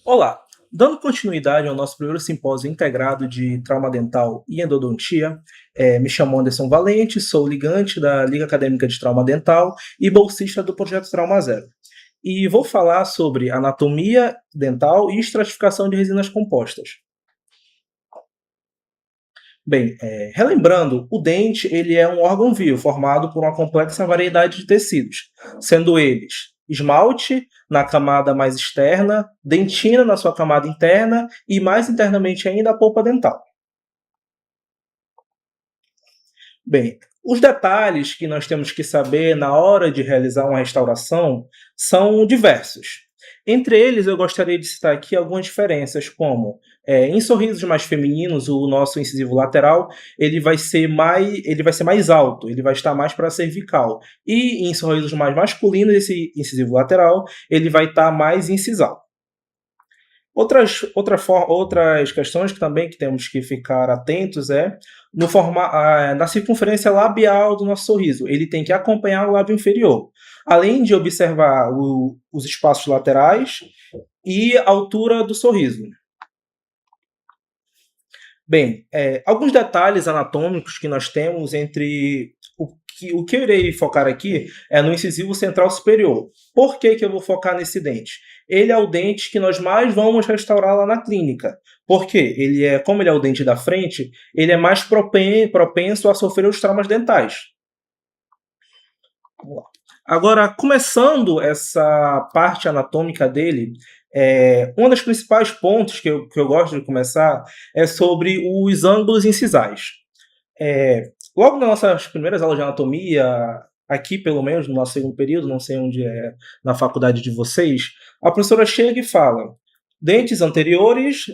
Olá! Dando continuidade ao nosso primeiro simpósio integrado de trauma dental e endodontia, me chamo Anderson Valente, sou ligante da Liga Acadêmica de Trauma Dental e bolsista do projeto Trauma Zero. E vou falar sobre anatomia dental e estratificação de resinas compostas. Bem, relembrando, o dente ele é um órgão vivo formado por uma complexa variedade de tecidos, sendo eles esmalte na camada mais externa, dentina na sua camada interna e mais internamente ainda a polpa dental. Bem, os detalhes que nós temos que saber na hora de realizar uma restauração são diversos. Entre eles, eu gostaria de citar aqui algumas diferenças, como em sorrisos mais femininos, o nosso incisivo lateral ele vai ser mais alto, ele vai estar mais para a cervical. E em sorrisos mais masculinos, esse incisivo lateral ele vai estar mais incisal. Outras questões que também que temos que ficar atentos na circunferência labial do nosso sorriso. Ele tem que acompanhar o lábio inferior, além de observar os espaços laterais e a altura do sorriso. Bem, alguns detalhes anatômicos que nós temos entre o que eu irei focar aqui é no incisivo central superior. Por que eu vou focar nesse dente? Ele é o dente que nós mais vamos restaurar lá na clínica. Porque como ele é o dente da frente, ele é mais propenso a sofrer os traumas dentais. Vamos lá. Agora, começando essa parte anatômica dele, um dos principais pontos que eu gosto de começar é sobre os ângulos incisais. Logo nas nossas primeiras aulas de anatomia, aqui pelo menos no nosso segundo período, não sei onde é na faculdade de vocês, a professora chega e fala: dentes anteriores,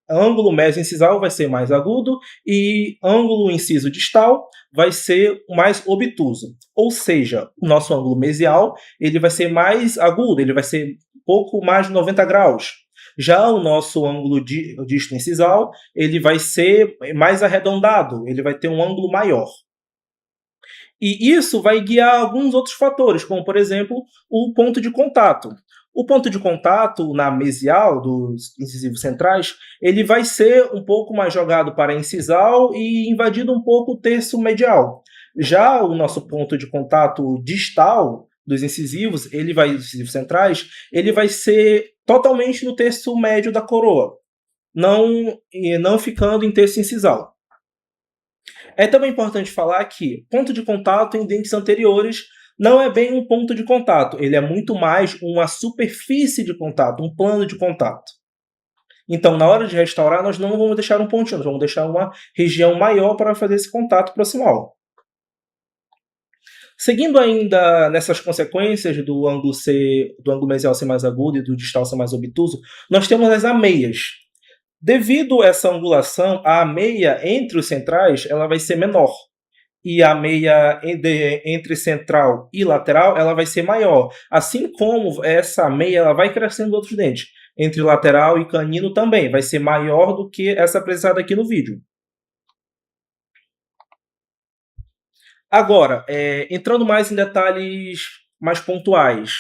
ângulo meso-incisal vai ser mais agudo e ângulo inciso distal vai ser mais obtuso. Ou seja, o nosso ângulo mesial ele vai ser mais agudo, ele vai ser um pouco mais de 90 graus. Já o nosso ângulo disto-incisal ele vai ser mais arredondado, ele vai ter um ângulo maior. E isso vai guiar alguns outros fatores, como, por exemplo, o ponto de contato. O ponto de contato na mesial dos incisivos centrais, ele vai ser um pouco mais jogado para a incisal e invadido um pouco o terço medial. Já o nosso ponto de contato distal dos incisivos, dos incisivos centrais, ele vai ser totalmente no terço médio da coroa, não ficando em terço incisal. É também importante falar que ponto de contato em dentes anteriores não é bem um ponto de contato, ele é muito mais uma superfície de contato, um plano de contato. Então, na hora de restaurar, nós não vamos deixar um pontinho, nós vamos deixar uma região maior para fazer esse contato proximal. Seguindo ainda nessas consequências do ângulo mesial ser mais agudo e do distal ser mais obtuso, nós temos as ameias. Devido a essa angulação, a ameia entre os centrais ela vai ser menor. E a meia entre central e lateral ela vai ser maior. Assim como essa meia ela vai crescendo em outros dentes. Entre lateral e canino também vai ser maior do que essa apresentada aqui no vídeo. Agora, entrando mais em detalhes mais pontuais.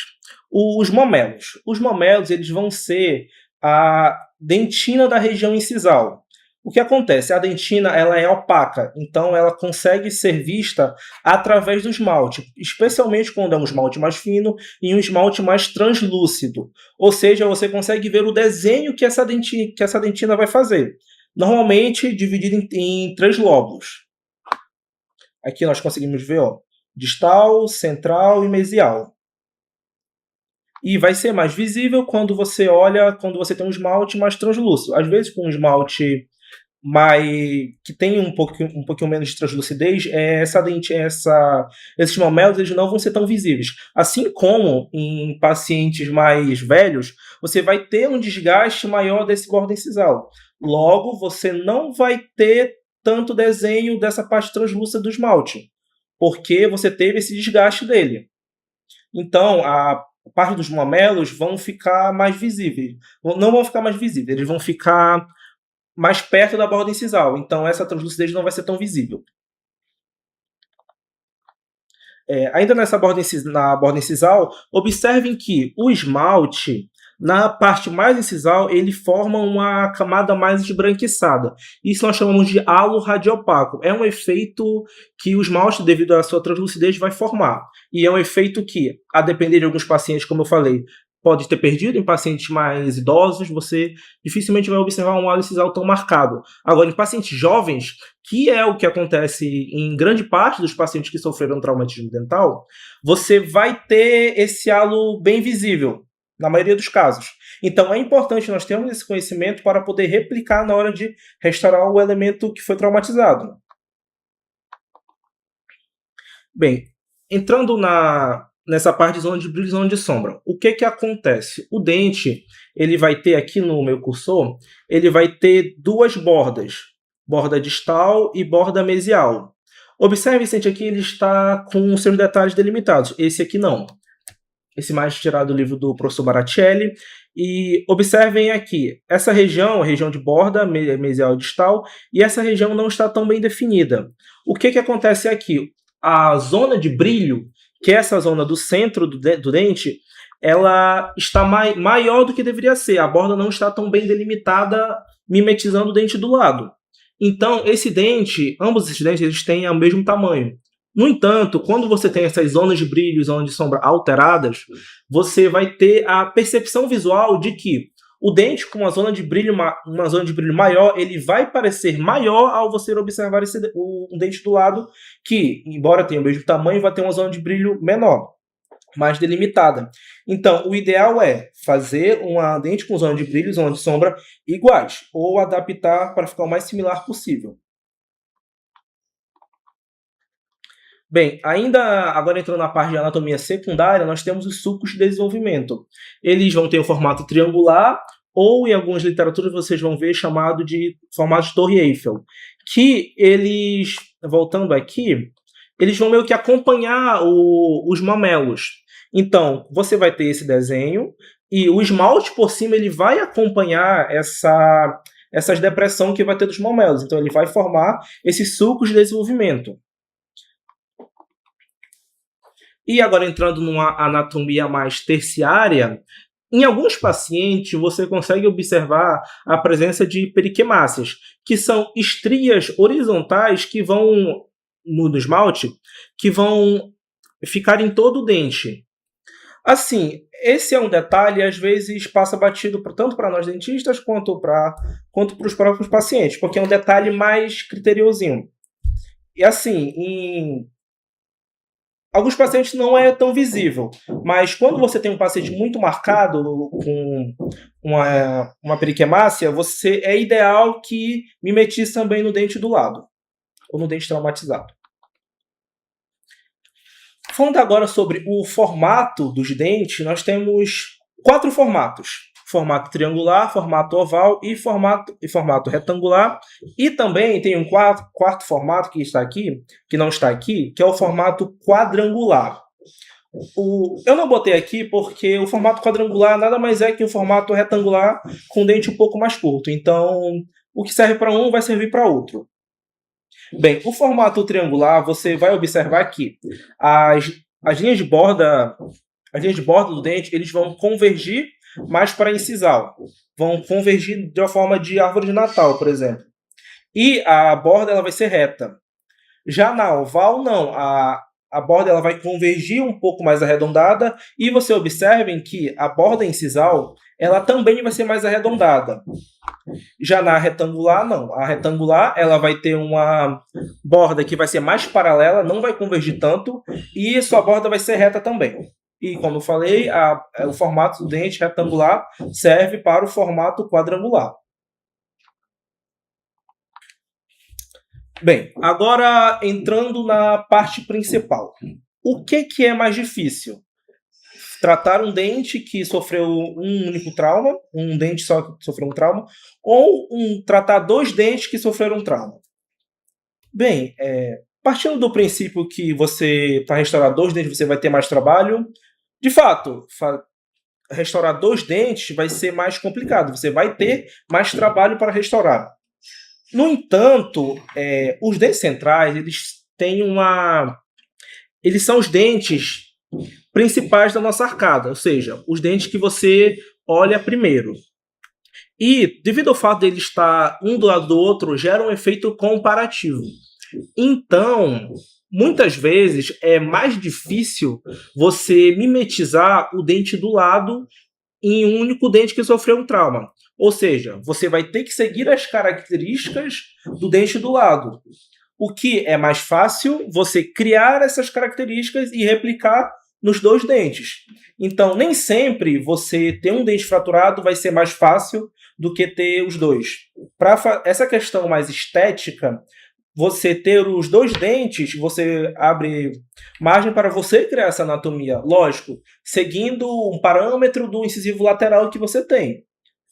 Os mamelos. Os mamelos eles vão ser a dentina da região incisal. O que acontece? A dentina ela é opaca, então ela consegue ser vista através do esmalte, especialmente quando é um esmalte mais fino e um esmalte mais translúcido. Ou seja, você consegue ver o desenho que essa dentina vai fazer. Normalmente dividido em 3 lóbulos. Aqui nós conseguimos ver distal, central e mesial. E vai ser mais visível quando você tem um esmalte mais translúcido. Às vezes com um esmalte que tem um pouquinho menos de translucidez, esses mamelos eles não vão ser tão visíveis. Assim como em pacientes mais velhos, você vai ter um desgaste maior desse bordo incisal. Logo, você não vai ter tanto desenho dessa parte translúcida do esmalte, porque você teve esse desgaste dele. Então, a parte dos mamelos vão ficar mais visíveis. Não vão ficar mais visíveis, eles vão ficar mais perto da borda incisal. Então, essa translucidez não vai ser tão visível. Ainda na borda incisal, observem que o esmalte Na parte mais incisal, ele forma uma camada mais esbranquiçada. Isso nós chamamos de halo radiopaco. É um efeito que o esmalte, devido à sua translucidez, vai formar. E é um efeito que, a depender de alguns pacientes, como eu falei, pode ter perdido. Em pacientes mais idosos, você dificilmente vai observar um halo incisal tão marcado. Agora, em pacientes jovens, que é o que acontece em grande parte dos pacientes que sofreram traumatismo dental, você vai ter esse halo bem visível, na maioria dos casos. Então, é importante nós termos esse conhecimento para poder replicar na hora de restaurar o elemento que foi traumatizado. Bem, entrando nessa parte de zona de brilho e zona de sombra, o que que acontece? O dente, ele vai ter aqui no meu cursor, ele vai ter duas bordas, borda distal e borda mesial. Observe, esse aqui ele está com seus detalhes delimitados, esse aqui não. Esse mais tirado do livro do professor Baratielli. E observem aqui, essa região, a região de borda mesial e distal, e essa região não está tão bem definida. O que que acontece aqui? A zona de brilho, que é essa zona do centro do dente, ela está maior do que deveria ser. A borda não está tão bem delimitada, mimetizando o dente do lado. Então, ambos esses dentes, eles têm o mesmo tamanho. No entanto, quando você tem essas zonas de brilho e zonas de sombra alteradas, você vai ter a percepção visual de que o dente com uma zona de brilho maior, ele vai parecer maior ao você observar o dente do lado, que, embora tenha o mesmo tamanho, vai ter uma zona de brilho menor, mais delimitada. Então, o ideal é fazer uma dente com zona de brilho e zona de sombra iguais, ou adaptar para ficar o mais similar possível. Bem, ainda agora entrando na parte de anatomia secundária, nós temos os sulcos de desenvolvimento. Eles vão ter o formato triangular, ou em algumas literaturas vocês vão ver chamado de formato de Torre Eiffel, que eles, voltando aqui, eles vão meio que acompanhar os mamelos. Então, você vai ter esse desenho, e o esmalte por cima ele vai acompanhar essas depressão que vai ter dos mamelos. Então, ele vai formar esses sulcos de desenvolvimento. E agora entrando numa anatomia mais terciária, em alguns pacientes você consegue observar a presença de periquemáceas, que são estrias horizontais que vão, no esmalte, que vão ficar em todo o dente. Assim, esse é um detalhe às vezes passa batido tanto para nós dentistas quanto para os próprios pacientes, porque é um detalhe mais criteriosinho. E assim, em alguns pacientes não é tão visível, mas quando você tem um paciente muito marcado com uma periquemácia, é ideal que mimetize também no dente do lado, ou no dente traumatizado. Falando agora sobre o formato dos dentes, nós temos 4 formatos. Formato triangular, formato oval e formato retangular. E também tem um quarto formato que está aqui, que não está aqui, que é o formato quadrangular. Eu não botei aqui porque o formato quadrangular nada mais é que o formato retangular com dente um pouco mais curto. Então, o que serve para um vai servir para outro. Bem, o formato triangular, você vai observar que as linhas de borda do dente, eles vão convergir mais para incisal. Vão convergir de uma forma de árvore de Natal, por exemplo. E a borda ela vai ser reta. Já na oval, não. A borda ela vai convergir um pouco mais arredondada. E você observem que a borda incisal ela também vai ser mais arredondada. Já na retangular, não. A retangular ela vai ter uma borda que vai ser mais paralela, não vai convergir tanto. E sua borda vai ser reta também. E, como eu falei, o formato do dente retangular serve para o formato quadrangular. Bem, agora entrando na parte principal. O que é mais difícil? Tratar um dente que sofreu um único trauma, um dente só que sofreu um trauma, ou tratar 2 dentes que sofreram um trauma? Bem, partindo do princípio que para restaurar 2 dentes você vai ter mais trabalho, de fato, restaurar 2 dentes vai ser mais complicado. Você vai ter mais trabalho para restaurar. No entanto, os dentes centrais, eles são os dentes principais da nossa arcada, ou seja, os dentes que você olha primeiro. E, devido ao fato dele estar um do lado do outro, gera um efeito comparativo. Então, muitas vezes é mais difícil você mimetizar o dente do lado em um único dente que sofreu um trauma. Ou seja, você vai ter que seguir as características do dente do lado. O que é mais fácil você criar essas características e replicar nos dois dentes. Então, nem sempre você ter um dente fraturado vai ser mais fácil do que ter os dois. Para essa questão mais estética, você ter os dois dentes, você abre margem para você criar essa anatomia. Lógico, seguindo um parâmetro do incisivo lateral que você tem.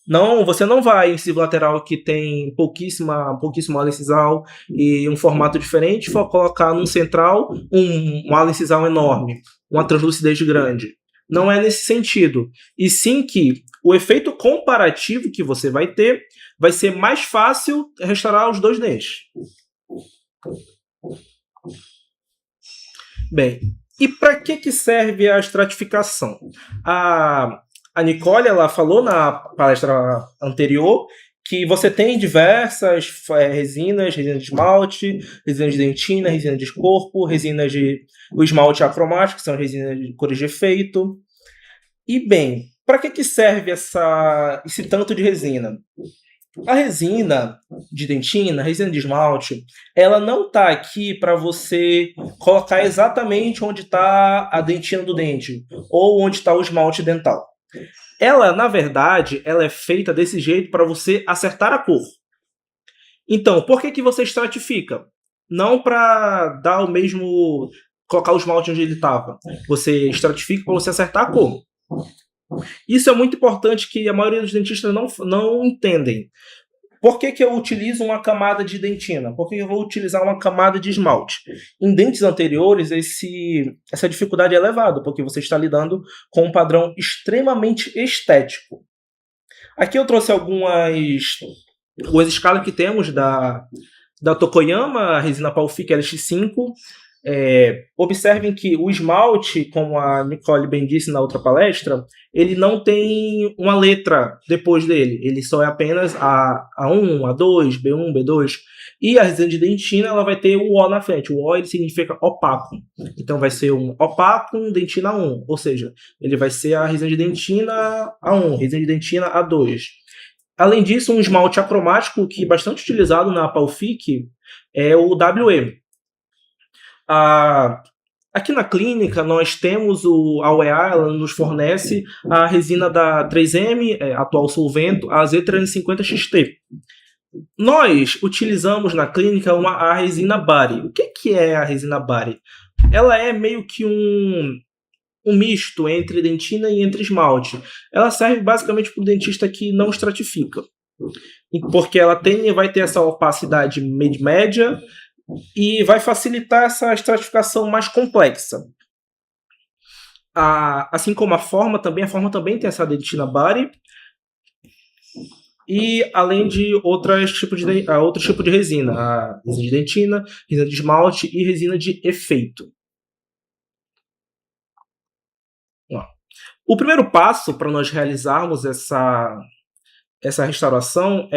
Não, você não vai incisivo lateral que tem pouquíssimo ala incisal e um formato diferente, for colocar num central um ala incisal enorme, uma translucidez grande. Não é nesse sentido. E sim que o efeito comparativo que você vai ter vai ser mais fácil restaurar os dois dentes. Bem, e para que serve a estratificação? A Nicole ela falou na palestra anterior que você tem diversas resinas, resina de esmalte, resina de dentina, resina de corpo, resinas de o esmalte acromático, que são resinas de cores de efeito. E bem, para que serve esse tanto de resina? A resina de dentina, a resina de esmalte, ela não está aqui para você colocar exatamente onde está a dentina do dente ou onde está o esmalte dental. Ela, na verdade, ela é feita desse jeito para você acertar a cor. Então, por que você estratifica? Não para dar o mesmo, colocar o esmalte onde ele estava. Você estratifica para você acertar a cor. Isso é muito importante que a maioria dos dentistas não entendem. Por que eu utilizo uma camada de dentina? Por que eu vou utilizar uma camada de esmalte? Em dentes anteriores, essa dificuldade é elevada, porque você está lidando com um padrão extremamente estético. Aqui eu trouxe algumas escalas que temos da Tokoyama, a resina Palfic LX5. Observem que o esmalte, como a Nicole bem disse na outra palestra, ele não tem uma letra depois dele, ele só é apenas A1, A2, B1, B2, e a resina de dentina ela vai ter o O na frente. O O ele significa opaco, então vai ser um opaco dentina 1, ou seja, ele vai ser a resina de dentina A1, resina de dentina A2. Além disso, um esmalte acromático que é bastante utilizado na Palfic é o WE. Aqui na clínica nós temos a UEA, ela nos fornece a resina da 3M, atual Solvento, a Z350XT. Nós utilizamos na clínica a resina Bari. O que é a resina Bari? Ela é meio que um misto entre dentina e entre esmalte. Ela serve basicamente para o dentista que não estratifica, porque ela vai ter essa opacidade média e vai facilitar essa estratificação mais complexa. Assim como a forma também tem essa dentina Bari, e além de outros tipos de resina, a resina de dentina, resina de esmalte e resina de efeito. O primeiro passo para nós realizarmos essa restauração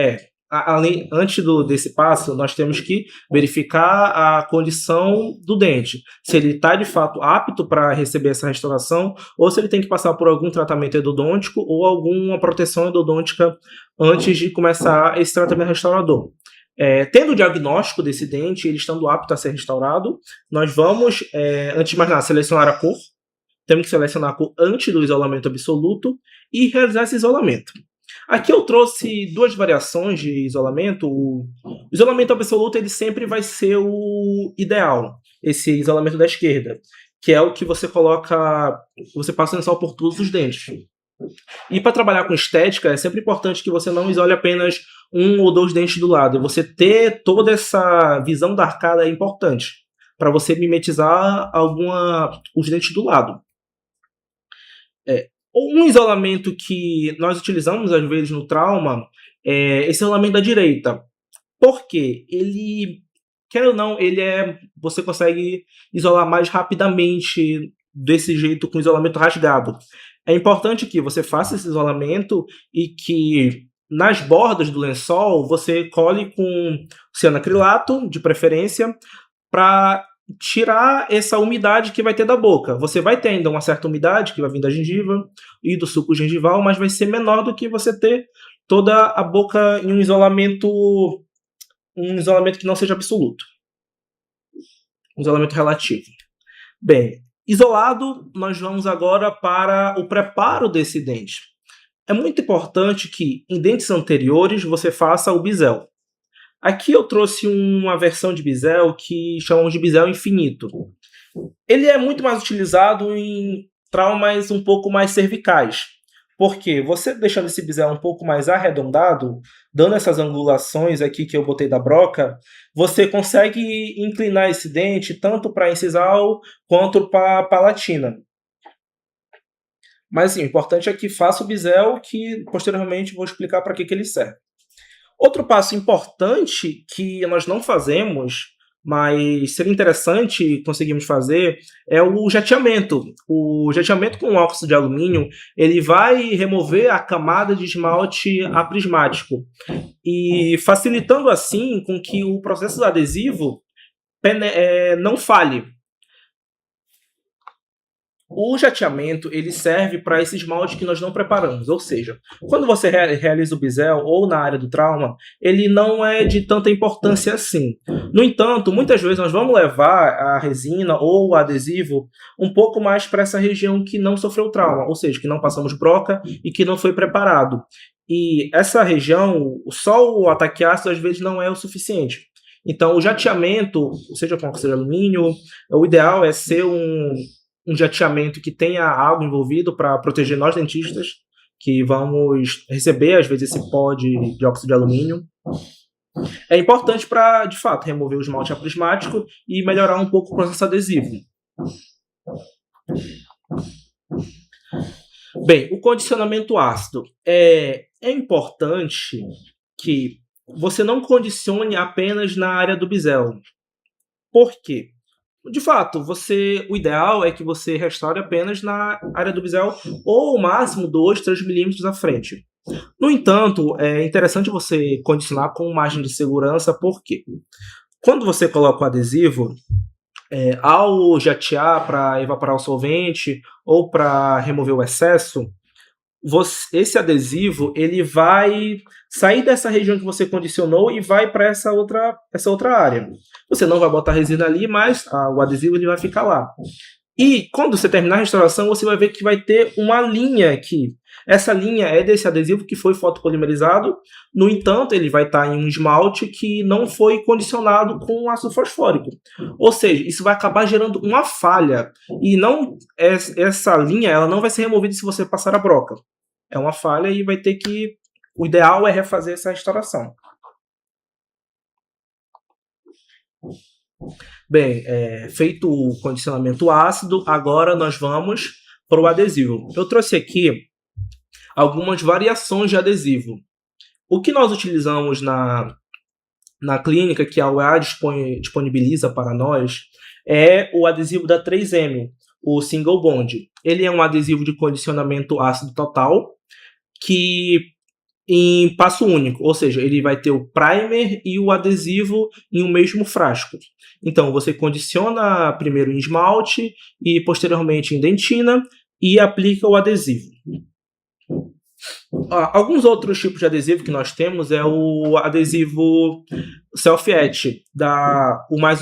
antes desse passo, nós temos que verificar a condição do dente. Se ele está, de fato, apto para receber essa restauração ou se ele tem que passar por algum tratamento endodôntico ou alguma proteção endodôntica antes de começar esse tratamento restaurador. Tendo o diagnóstico desse dente, ele estando apto a ser restaurado, nós vamos, antes de mais nada, selecionar a cor. Temos que selecionar a cor antes do isolamento absoluto e realizar esse isolamento. Aqui eu trouxe duas variações de isolamento. O isolamento absoluto ele sempre vai ser o ideal, esse isolamento da esquerda, que é o que você passa o lençol por todos os dentes. E para trabalhar com estética, é sempre importante que você não isole apenas um ou dois dentes do lado. Você ter toda essa visão da arcada é importante, para você mimetizar os dentes do lado. Um isolamento que nós utilizamos às vezes no trauma é esse isolamento da direita. Por quê? Ele, quer ou não, você consegue isolar mais rapidamente desse jeito com isolamento rasgado. É importante que você faça esse isolamento e que nas bordas do lençol você cole com cianoacrilato, de preferência, para tirar essa umidade que vai ter da boca. Você vai ter ainda uma certa umidade que vai vir da gengiva e do suco gengival, mas vai ser menor do que você ter toda a boca em um isolamento que não seja absoluto, um isolamento relativo. Bem, isolado, nós vamos agora para o preparo desse dente. É muito importante que em dentes anteriores você faça o bisel. Aqui eu trouxe uma versão de bisel que chamamos de bisel infinito. Ele é muito mais utilizado em traumas um pouco mais cervicais. Porque você deixando esse bisel um pouco mais arredondado, dando essas angulações aqui que eu botei da broca, você consegue inclinar esse dente tanto para incisal quanto para palatina. Mas sim, o importante é que faça o bisel, que posteriormente vou explicar para que ele serve. Outro passo importante que nós não fazemos, mas seria interessante conseguirmos fazer, é o jateamento. O jateamento com óxido de alumínio, ele vai remover a camada de esmalte aprismático e facilitando assim com que o processo adesivo não falhe. O jateamento ele serve para esse esmalte que nós não preparamos, ou seja, quando você realiza o bisel ou na área do trauma, ele não é de tanta importância assim. No entanto, muitas vezes nós vamos levar a resina ou o adesivo um pouco mais para essa região que não sofreu trauma, ou seja, que não passamos broca e que não foi preparado. E essa região, só o ataque ácido às vezes não é o suficiente. Então, o jateamento, seja com óxido de alumínio, o ideal é ser um jateamento que tenha algo envolvido para proteger nós dentistas, que vamos receber, às vezes, esse pó de óxido de alumínio. É importante para, de fato, remover o esmalte aprismático e melhorar um pouco o processo adesivo. Bem, o condicionamento ácido. É importante que você não condicione apenas na área do bisel. Por quê? De fato, o ideal é que você restaure apenas na área do bisel ou, ao máximo, 2, 3 milímetros à frente. No entanto, é interessante você condicionar com margem de segurança, porque quando você coloca o adesivo, ao jatear para evaporar o solvente ou para remover o excesso, esse adesivo ele vai sair dessa região que você condicionou e vai para essa outra área. Você não vai botar resina ali, mas o adesivo ele vai ficar lá. E quando você terminar a restauração, você vai ver que vai ter uma linha aqui. Essa linha é desse adesivo que foi fotopolimerizado. No entanto, ele vai estar em um esmalte que não foi condicionado com ácido fosfórico. Ou seja, isso vai acabar gerando uma falha. E essa linha ela não vai ser removida se você passar a broca. É uma falha e vai ter que... O ideal é refazer essa restauração. Bem, feito o condicionamento ácido, agora nós vamos para o adesivo. Eu trouxe aqui algumas variações de adesivo. O que nós utilizamos na clínica, que a UEA disponibiliza para nós, é o adesivo da 3M, o Single Bond. Ele é um adesivo de condicionamento ácido total, que em passo único, ou seja, ele vai ter o primer e o adesivo em um mesmo frasco. Então, você condiciona primeiro em esmalte e posteriormente em dentina e aplica o adesivo. Alguns outros tipos de adesivo que nós temos é o adesivo Self-Etch,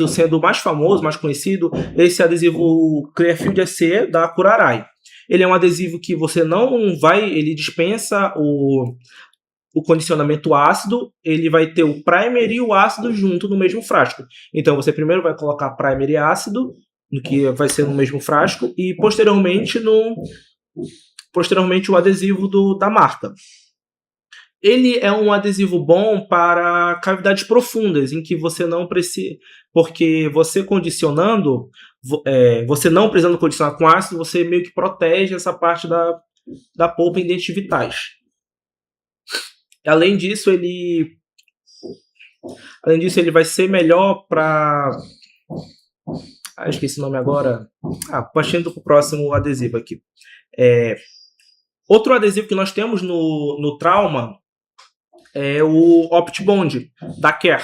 sendo o mais famoso, mais conhecido, esse adesivo Clearfield SE da Curaray. Ele é um adesivo que você não vai, ele dispensa o condicionamento ácido, ele vai ter o primer e o ácido junto no mesmo frasco. Então você primeiro vai colocar primer e ácido, que vai ser no mesmo frasco, e posteriormente o adesivo da marca. Ele é um adesivo bom para cavidades profundas, em que você não precisa... Porque você condicionando, você não precisando condicionar com ácido, você meio que protege essa parte da polpa em dentes vitais. Além disso, ele vai ser melhor para... esqueci o nome agora. Partindo para o próximo adesivo aqui. Outro adesivo que nós temos no trauma é o OptiBond, da Care.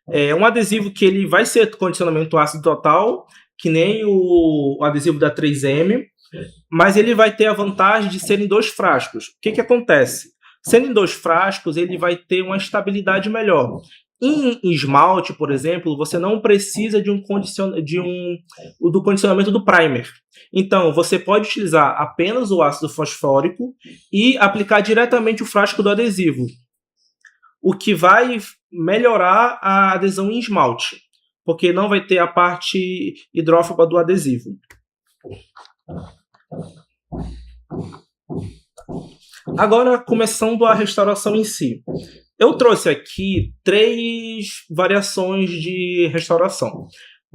É um adesivo que ele vai ser condicionamento ácido total, que nem o adesivo da 3M, mas ele vai ter a vantagem de ser em 2 frascos. O que acontece? Sendo em 2 frascos, ele vai ter uma estabilidade melhor. Em esmalte, por exemplo, você não precisa do condicionamento do primer. Então, você pode utilizar apenas o ácido fosfórico e aplicar diretamente o frasco do adesivo, o que vai melhorar a adesão em esmalte, porque não vai ter a parte hidrófoba do adesivo. Agora, começando a restauração em si. Eu trouxe aqui 3 variações de restauração.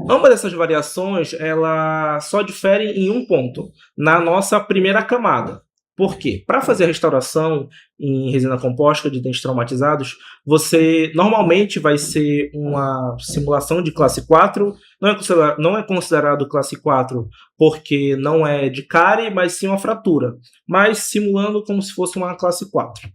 Ambas dessas variações, ela só diferem em um ponto, na nossa primeira camada. Por quê? Para fazer a restauração em resina composta de dentes traumatizados, você normalmente vai ser uma simulação de classe 4. Não é considerado classe 4 porque não é de cárie, mas sim uma fratura, mas simulando como se fosse uma classe 4.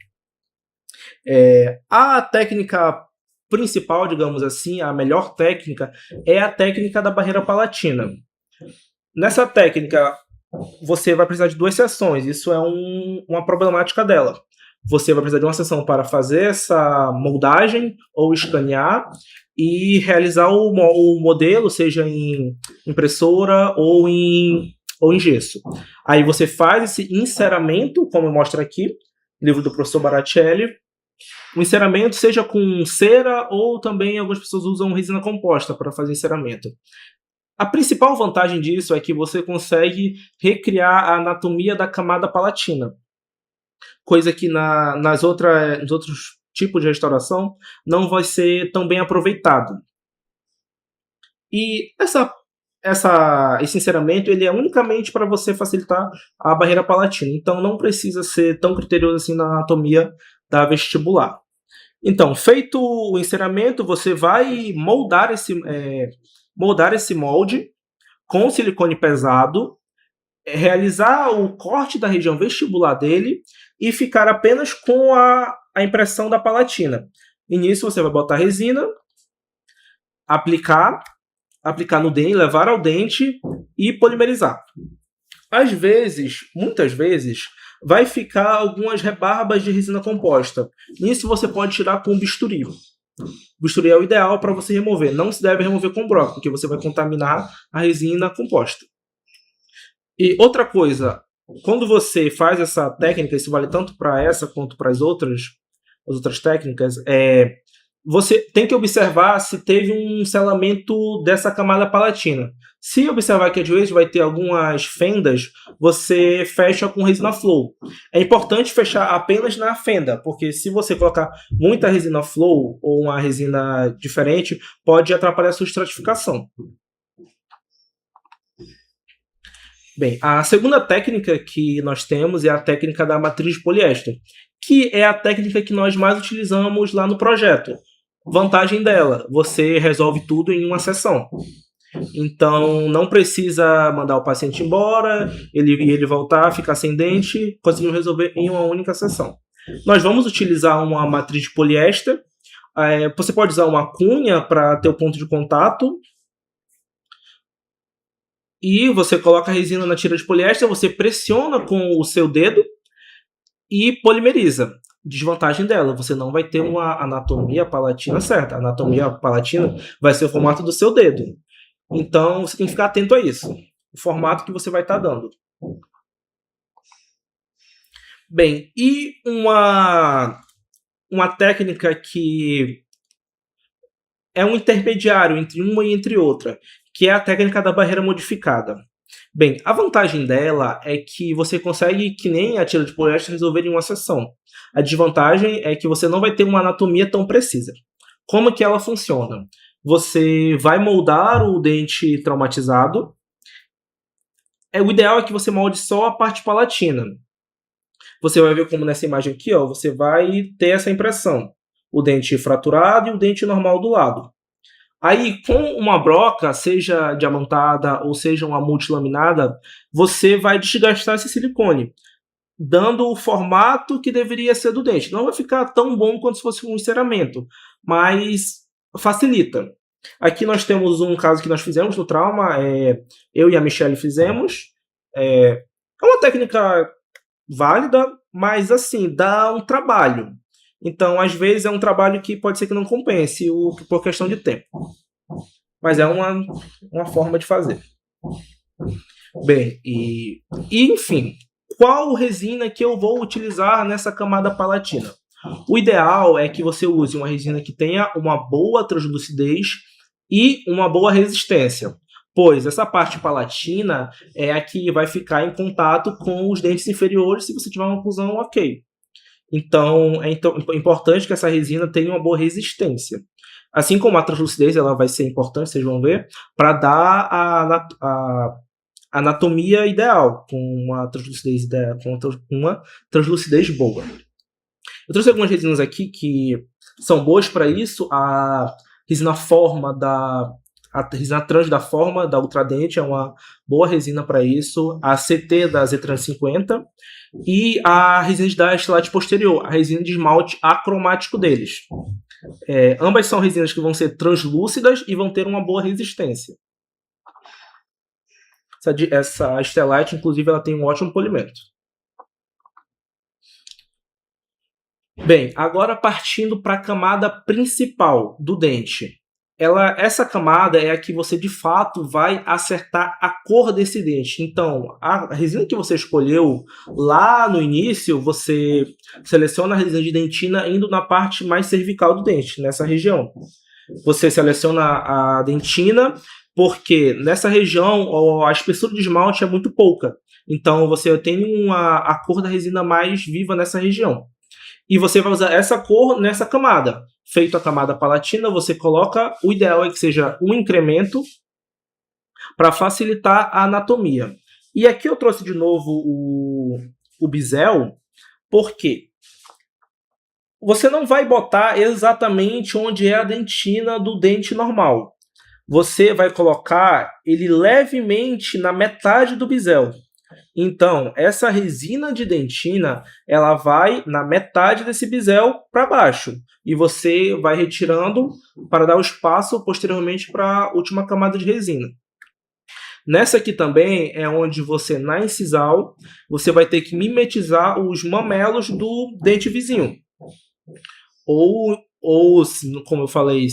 A técnica principal, digamos assim, a melhor técnica, é a técnica da barreira palatina. Nessa técnica, você vai precisar de 2 sessões, isso é uma problemática dela. Você vai precisar de uma sessão para fazer essa moldagem ou escanear e realizar o modelo, seja em impressora ou em gesso. Aí você faz esse enceramento, como mostra aqui, livro do professor Baratelli. O enceramento seja com cera ou também algumas pessoas usam resina composta para fazer enceramento. A principal vantagem disso é que você consegue recriar a anatomia da camada palatina, coisa que nos outros tipos de restauração não vai ser tão bem aproveitado. E esse enceramento ele é unicamente para você facilitar a barreira palatina, então não precisa ser tão criterioso assim na anatomia da vestibular. Então, feito o enceramento, você vai moldar esse molde com silicone pesado, realizar o corte da região vestibular dele e ficar apenas com a impressão da palatina. E nisso você vai botar resina, aplicar no dente, levar ao dente e polimerizar. Às vezes, muitas vezes, vai ficar algumas rebarbas de resina composta. Nisso você pode tirar com um bisturi. O bisturi é o ideal para você remover. Não se deve remover com broca, porque você vai contaminar a resina composta. E outra coisa, quando você faz essa técnica, isso vale tanto para essa quanto para as outras técnicas, você tem que observar se teve um selamento dessa camada palatina. Se observar que às vezes vai ter algumas fendas, você fecha com resina flow. É importante fechar apenas na fenda, porque se você colocar muita resina flow ou uma resina diferente, pode atrapalhar a sua estratificação. Bem, a segunda técnica que nós temos é a técnica da matriz de poliéster, que é a técnica que nós mais utilizamos lá no projeto. Vantagem dela, você resolve tudo em uma sessão. Então, não precisa mandar o paciente embora, ele voltar, ficar sem dente, conseguimos resolver em uma única sessão. Nós vamos utilizar uma matriz de poliéster, você pode usar uma cunha para ter o ponto de contato, e você coloca a resina na tira de poliéster, você pressiona com o seu dedo e polimeriza. Desvantagem dela, você não vai ter uma anatomia palatina certa. A anatomia palatina vai ser o formato do seu dedo. Então, você tem que ficar atento a isso. O formato que você vai estar dando. Bem, e uma técnica que é um intermediário entre uma e entre outra, que é a técnica da barreira modificada. Bem, a vantagem dela é que você consegue, que nem a tira de poliéster, resolver em uma sessão. A desvantagem é que você não vai ter uma anatomia tão precisa. Como que ela funciona? Você vai moldar o dente traumatizado. O ideal é que você molde só a parte palatina. Você vai ver como nessa imagem aqui, ó, você vai ter essa impressão. O dente fraturado e o dente normal do lado. Aí, com uma broca, seja diamantada ou seja uma multilaminada, você vai desgastar esse silicone. dando o formato que deveria ser do dente. Não vai ficar tão bom quanto se fosse um enceramento, mas facilita. Aqui nós temos um caso que nós fizemos no trauma, eu e a Michelle fizemos. É uma técnica válida, mas assim, dá um trabalho. Então, às vezes, é um trabalho que pode ser que não compense por questão de tempo. Mas é uma forma de fazer. Bem, enfim, qual resina que eu vou utilizar nessa camada palatina? O ideal é que você use uma resina que tenha uma boa translucidez e uma boa resistência, pois essa parte palatina é a que vai ficar em contato com os dentes inferiores se você tiver uma oclusão ok. Então, é importante que essa resina tenha uma boa resistência. Assim como a translucidez ela vai ser importante, vocês vão ver, para dar a anatomia ideal, com uma translucidez boa. Eu trouxe algumas resinas aqui que são boas para isso. A resina trans da Forma da Ultradente é uma boa resina para isso. A CT da Zetran 50 e a resina da Estilate Posterior, a resina de esmalte acromático deles. Ambas são resinas que vão ser translúcidas e vão ter uma boa resistência. Essa Estelite, inclusive, ela tem um ótimo polimento. Bem, agora partindo para a camada principal do dente. Essa camada é a que você, de fato, vai acertar a cor desse dente. Então, a resina que você escolheu lá no início, você seleciona a resina de dentina indo na parte mais cervical do dente, nessa região. Você seleciona a dentina porque nessa região a espessura de esmalte é muito pouca. Então, você tem a cor da resina mais viva nessa região. E você vai usar essa cor nessa camada. Feito a camada palatina, você coloca, o ideal é que seja um incremento para facilitar a anatomia. E aqui eu trouxe de novo o bisel, porque você não vai botar exatamente onde é a dentina do dente normal. Você vai colocar ele levemente na metade do bisel. Então, essa resina de dentina, ela vai na metade desse bisel para baixo. E você vai retirando para dar o espaço posteriormente para a última camada de resina. Nessa aqui também é onde você, na incisal, você vai ter que mimetizar os mamelos do dente vizinho. Ou como eu falei,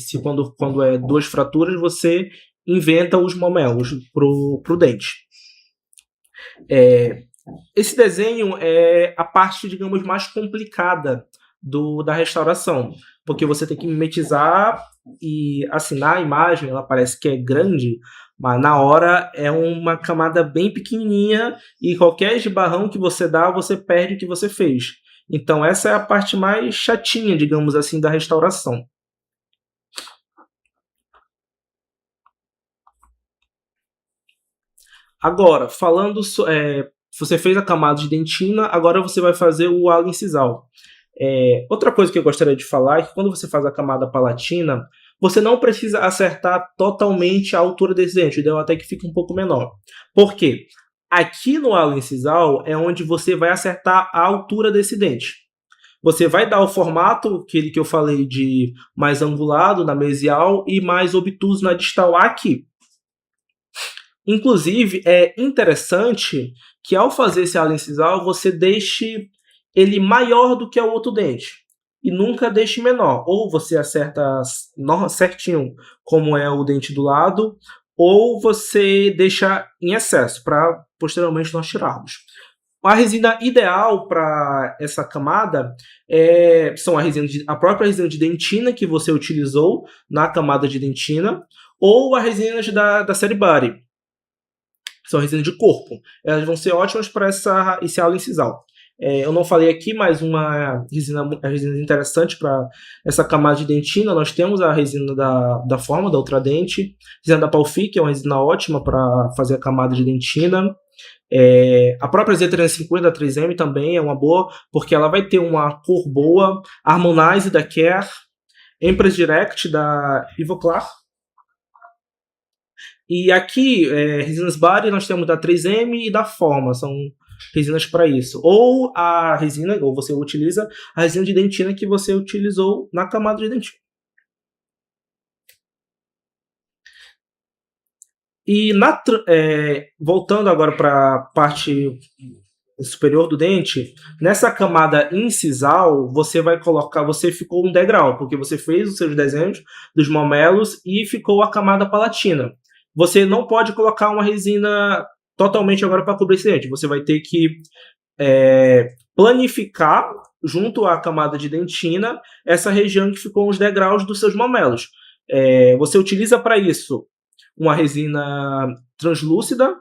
quando é duas fraturas, você inventa os mamelos pro dente. Esse desenho é a parte, digamos, mais complicada da restauração, porque você tem que mimetizar e assinar a imagem, ela parece que é grande, mas na hora é uma camada bem pequenininha e qualquer esbarrão que você dá, você perde o que você fez. Então essa é a parte mais chatinha, digamos assim, da restauração. Agora, falando, você fez a camada de dentina, agora você vai fazer o halo incisal. Outra coisa que eu gostaria de falar é que quando você faz a camada palatina, você não precisa acertar totalmente a altura desse dente, o ideal até que fique um pouco menor. Por quê? Aqui no halo incisal é onde você vai acertar a altura desse dente. Você vai dar o formato, aquele que eu falei de mais angulado na mesial e mais obtuso na distal aqui. Inclusive, é interessante que ao fazer esse halo incisal, você deixe ele maior do que o outro dente. E nunca deixe menor. Ou você acerta certinho, como é o dente do lado, ou você deixa em excesso, para posteriormente nós tirarmos. A resina ideal para essa camada são a própria resina de dentina que você utilizou na camada de dentina, ou a resina da série Bari. São resinas de corpo. Elas vão ser ótimas para esse halo incisal. Eu não falei aqui, mas uma resina interessante para essa camada de dentina. Nós temos a resina da Forma, da Ultradente, resina da Palfi, que é uma resina ótima para fazer a camada de dentina. A própria Z350 da 3M também é uma boa, porque ela vai ter uma cor boa. Harmonize da Care, Empress Direct da Ivoclar. E aqui, resinas Bari, nós temos da 3M e da Forma. São resinas para isso. Ou a resina, ou você utiliza a resina de dentina que você utilizou na camada de dentina. E voltando agora para a parte superior do dente, nessa camada incisal, você ficou um degrau, porque você fez os seus desenhos dos mamelos e ficou a camada palatina. Você não pode colocar uma resina totalmente agora para cobrir esse dente. Você vai ter que planificar, junto à camada de dentina, essa região que ficou os degraus dos seus mamelos. Você utiliza para isso uma resina translúcida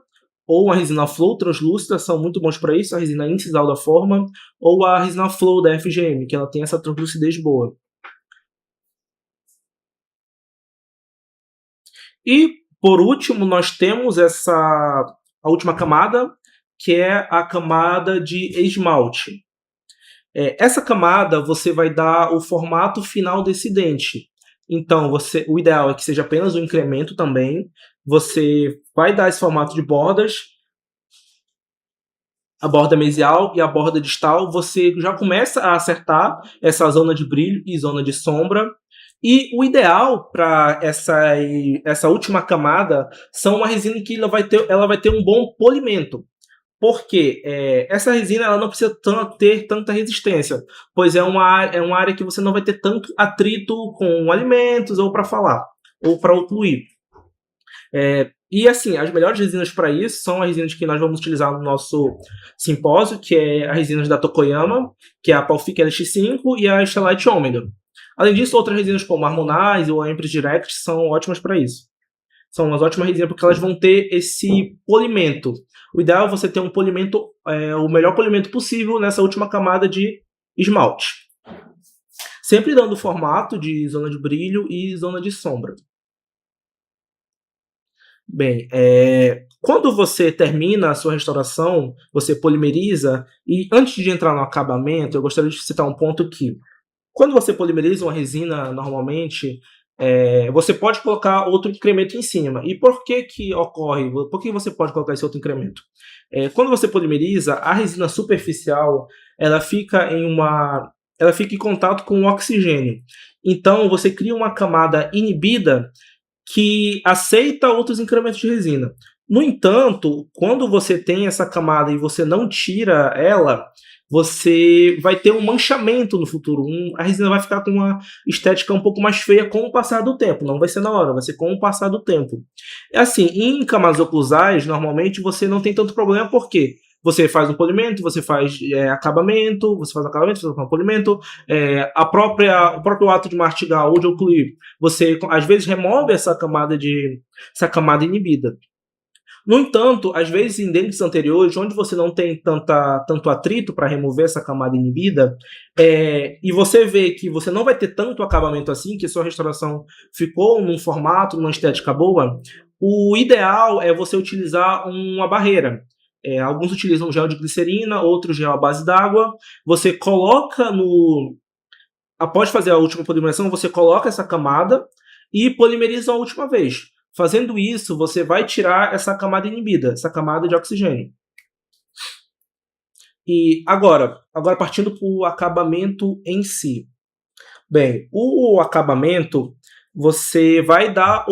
ou uma resina flow translúcida, são muito bons para isso, a resina incisal da Forma, ou a resina flow da FGM, que ela tem essa translucidez boa. E, por último, nós temos a última camada, que é a camada de esmalte. Essa camada você vai dar o formato final desse dente. Então, o ideal é que seja apenas um incremento também. Você vai dar esse formato de bordas, a borda mesial e a borda distal. Você já começa a acertar essa zona de brilho e zona de sombra. E o ideal para essa última camada são uma resina que ela vai ter um bom polimento. Porque essa resina ela não precisa ter tanta resistência, pois é uma área que você não vai ter tanto atrito com alimentos ou para falar, ou para ocluir. E assim, as melhores resinas para isso são as resinas que nós vamos utilizar no nosso simpósio, que é a resina da Tokoyama, que é a Palfic LX5 e a Stellite Omega. Além disso, outras resinas como a Harmonize ou a Empress Direct são ótimas para isso. São umas ótimas resinas porque elas vão ter esse polimento. O ideal é você ter um polimento, o melhor polimento possível nessa última camada de esmalte. Sempre dando formato de zona de brilho e zona de sombra. Bem, quando você termina a sua restauração, você polimeriza, e antes de entrar no acabamento, eu gostaria de citar um ponto que, quando você polimeriza uma resina, normalmente, você pode colocar outro incremento em cima. E por que ocorre? Por que você pode colocar esse outro incremento? Quando você polimeriza, a resina superficial ela fica em contato com o oxigênio. Então, você cria uma camada inibida que aceita outros incrementos de resina. No entanto, quando você tem essa camada e você não tira ela, você vai ter um manchamento no futuro. A resina vai ficar com uma estética um pouco mais feia com o passar do tempo. Não vai ser na hora, vai ser com o passar do tempo. Assim, em camadas oclusais, normalmente você não tem tanto problema, porque você faz um polimento, você faz acabamento, você faz um polimento, o próprio ato de mastigar ou de ocluir, você às vezes remove essa camada inibida. No entanto, às vezes em dentes anteriores, onde você não tem tanto atrito para remover essa camada inibida, e você vê que você não vai ter tanto acabamento assim, que sua restauração ficou num formato, numa estética boa, o ideal é você utilizar uma barreira. Alguns utilizam gel de glicerina, outros gel à base d'água. Você coloca após fazer a última polimerização, você coloca essa camada e polimeriza a última vez. Fazendo isso, você vai tirar essa camada inibida, essa camada de oxigênio. E agora partindo para o acabamento em si. Bem, o acabamento, você vai dar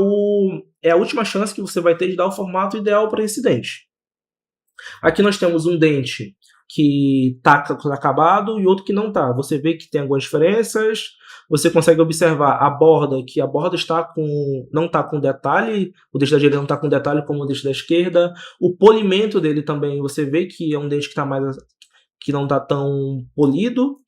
é a última chance que você vai ter de dar o formato ideal para esse dente. Aqui nós temos um dente que está acabado e outro que não está. Você vê que tem algumas diferenças. Você consegue observar a borda, que a borda não está com detalhe. O dente da direita não está com detalhe como o dente da esquerda. O polimento dele também, você vê que é um dente que não está tão polido.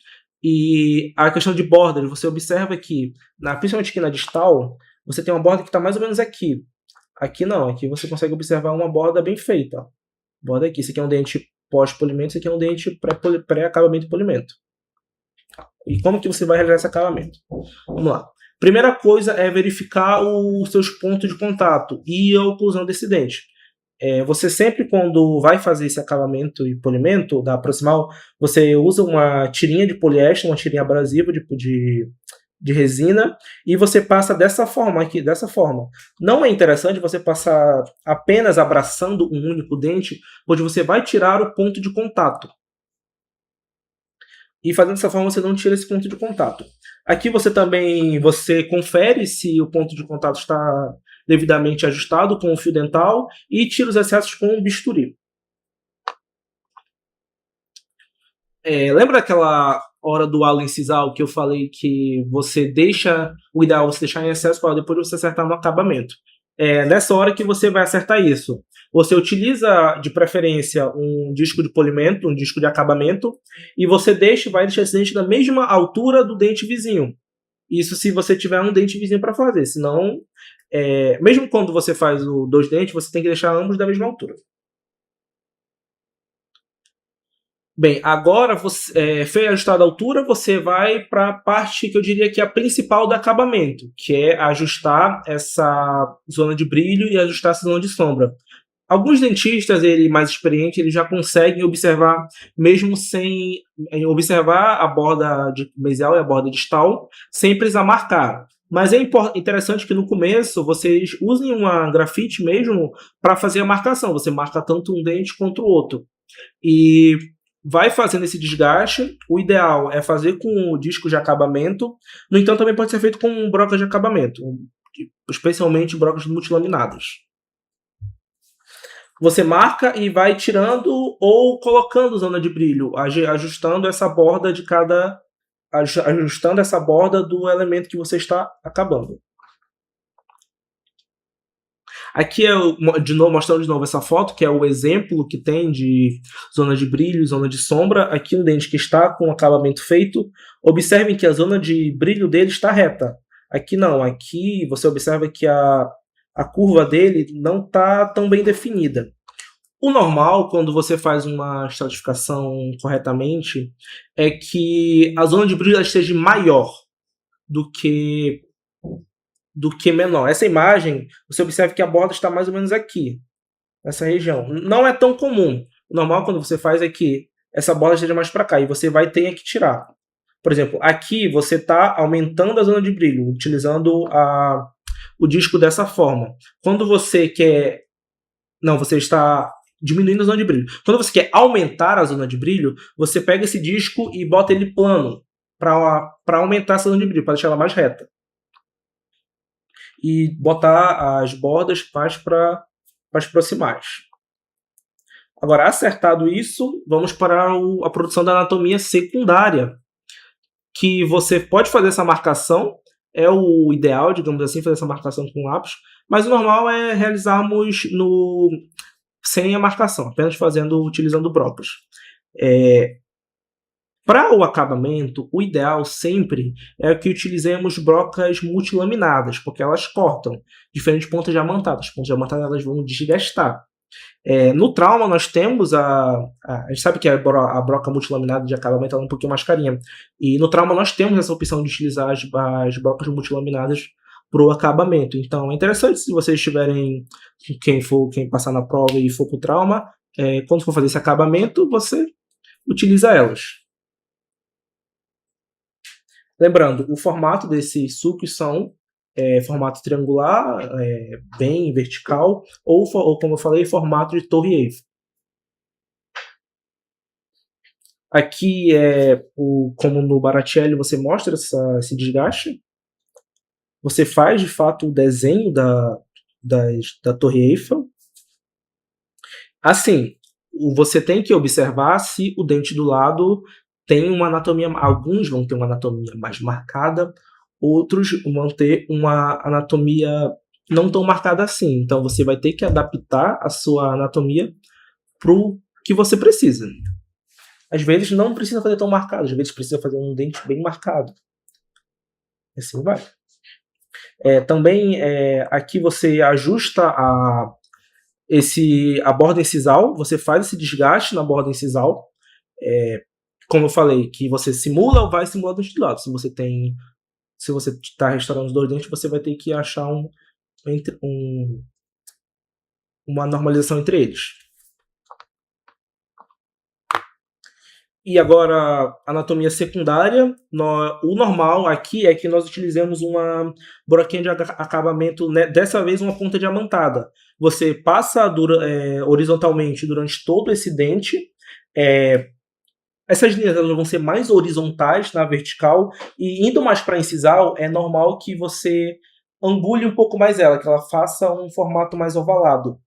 E a questão de bordas, você observa que, principalmente aqui na distal, você tem uma borda que está mais ou menos aqui. Aqui não, aqui você consegue observar uma borda bem feita. Ó. Borda aqui, esse aqui é um dente pós-polimento, esse aqui é um dente pré-acabamento e polimento. E como que você vai realizar esse acabamento? Vamos lá. Primeira coisa é verificar os seus pontos de contato e a oclusão desse dente. Você sempre, quando vai fazer esse acabamento e polimento da proximal, você usa uma tirinha de poliéster, uma tirinha abrasiva de resina, e você passa dessa forma aqui, dessa forma. Não é interessante você passar apenas abraçando um único dente, pois você vai tirar o ponto de contato. E fazendo dessa forma você não tira esse ponto de contato. Aqui você confere se o ponto de contato está devidamente ajustado com o fio dental e tira os excessos com o bisturi. Lembra aquela hora do halo incisal que eu falei que o ideal é você deixar em excesso para depois você acertar no acabamento? Nessa hora que você vai acertar isso. Você utiliza, de preferência, um disco de polimento, um disco de acabamento, e vai deixar esse dente na mesma altura do dente vizinho. Isso se você tiver um dente vizinho para fazer. Senão, mesmo quando você faz os dois dentes, você tem que deixar ambos da mesma altura. Bem, agora, fez ajustado a altura, você vai para a parte que eu diria que é a principal do acabamento, que é ajustar essa zona de brilho e ajustar essa zona de sombra. Alguns dentistas, mais experientes, eles já conseguem observar, mesmo sem observar a borda mesial e a borda distal, sem precisar marcar. Mas é interessante que no começo vocês usem uma grafite mesmo para fazer a marcação. Você marca tanto um dente quanto o outro. E vai fazendo esse desgaste. O ideal é fazer com o disco de acabamento. No entanto, também pode ser feito com brocas de acabamento, especialmente brocas multilaminadas. Você marca e vai tirando ou colocando zona de brilho, ajustando essa borda ajustando essa borda do elemento que você está acabando. Aqui mostrando de novo essa foto, que é o exemplo que tem de zona de brilho, zona de sombra. Aqui um dente que está com o acabamento feito. Observem que a zona de brilho dele está reta. Aqui não, aqui você observa que a curva dele não está tão bem definida. O normal, quando você faz uma estratificação corretamente, é que a zona de brilho esteja maior do que menor. Essa imagem, você observa que a borda está mais ou menos aqui, nessa região. Não é tão comum. O normal, quando você faz, é que essa borda esteja mais para cá e você vai ter que tirar. Por exemplo, aqui você está aumentando a zona de brilho, utilizando o disco dessa forma. Quando você quer... Não, você está diminuindo a zona de brilho. Quando você quer aumentar a zona de brilho, você pega esse disco e bota ele plano para aumentar essa zona de brilho, para deixar ela mais reta. E botar as bordas mais para as proximais. Agora, acertado isso, vamos para a produção da anatomia secundária, que você pode fazer essa marcação, é o ideal, digamos assim, fazer essa marcação com lápis, mas o normal é realizarmos sem a marcação, apenas utilizando brocas. Para o acabamento, o ideal sempre é que utilizemos brocas multilaminadas, porque elas cortam, diferente de pontas diamantadas. As pontas diamantadas elas vão desgastar. No trauma, nós temos a gente sabe que a broca multilaminada de acabamento é um pouquinho mais carinha. E no trauma, nós temos essa opção de utilizar as brocas multilaminadas para o acabamento. Então, é interessante se vocês tiverem, quem passar na prova e for para o trauma, quando for fazer esse acabamento, você utiliza elas. Lembrando, o formato desses sulcos são formato triangular, bem vertical, ou como eu falei, formato de torre Eiffel. Aqui como no Baratielli você mostra esse desgaste. Você faz de fato o desenho da torre Eiffel. Assim, você tem que observar se o dente do lado tem uma anatomia. Alguns vão ter uma anatomia mais marcada, outros vão ter uma anatomia não tão marcada assim. Então você vai ter que adaptar a sua anatomia para o que você precisa. Às vezes não precisa fazer tão marcado, às vezes precisa fazer um dente bem marcado. Assim vai. Também aqui você ajusta a borda incisal, você faz esse desgaste na borda incisal. Como eu falei, que você simula ou vai simular do outro lado. Se você está restaurando os dois dentes, você vai ter que achar uma normalização entre eles. E agora, anatomia secundária, o normal aqui é que nós utilizemos uma broquinha de acabamento, né, dessa vez uma ponta diamantada. Você passa horizontalmente durante todo esse dente. É, essas linhas elas vão ser mais horizontais na vertical, e indo mais para incisal, é normal que você angule um pouco mais ela, que ela faça um formato mais ovalado.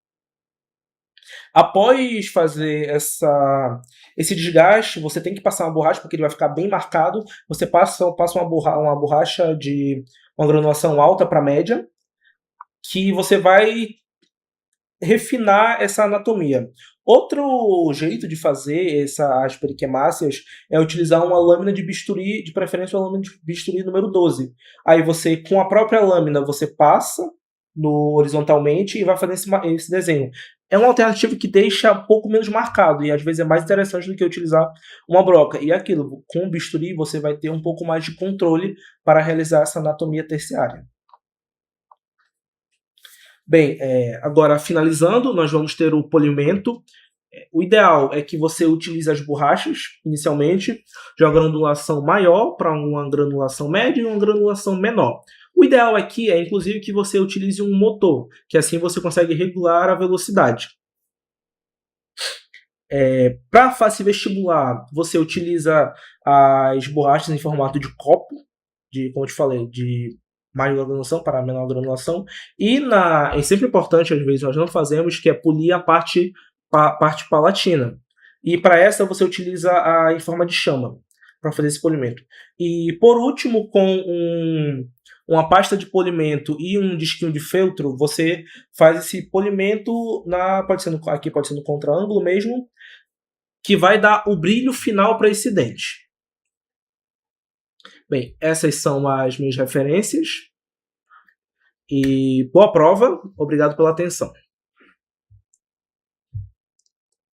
Após fazer esse desgaste, você tem que passar uma borracha, porque ele vai ficar bem marcado. Você passa uma borracha de uma granulação alta para média, que você vai refinar essa anatomia. Outro jeito de fazer as periquemáceas é utilizar uma lâmina de bisturi, de preferência uma lâmina de bisturi número 12. Aí você, com a própria lâmina, você passa horizontalmente e vai fazer esse desenho. É uma alternativa que deixa um pouco menos marcado e às vezes é mais interessante do que utilizar uma broca. E aquilo, com o bisturi você vai ter um pouco mais de controle para realizar essa anatomia terciária. Bem, agora finalizando, nós vamos ter o polimento. O ideal é que você utilize as borrachas inicialmente, de uma granulação maior para uma granulação média e uma granulação menor. O ideal aqui é, inclusive, que você utilize um motor, que assim você consegue regular a velocidade. Para face vestibular, você utiliza as borrachas em formato de copo, como eu te falei, de maior granulação para menor granulação. E é sempre importante, às vezes nós não fazemos, que é polir a parte palatina. E para essa você utiliza em forma de chama, para fazer esse polimento. E por último, com uma pasta de polimento e um disquinho de feltro, você faz esse polimento, aqui pode ser no contra-ângulo mesmo, que vai dar o brilho final para esse dente. Bem, essas são as minhas referências. E boa prova, obrigado pela atenção.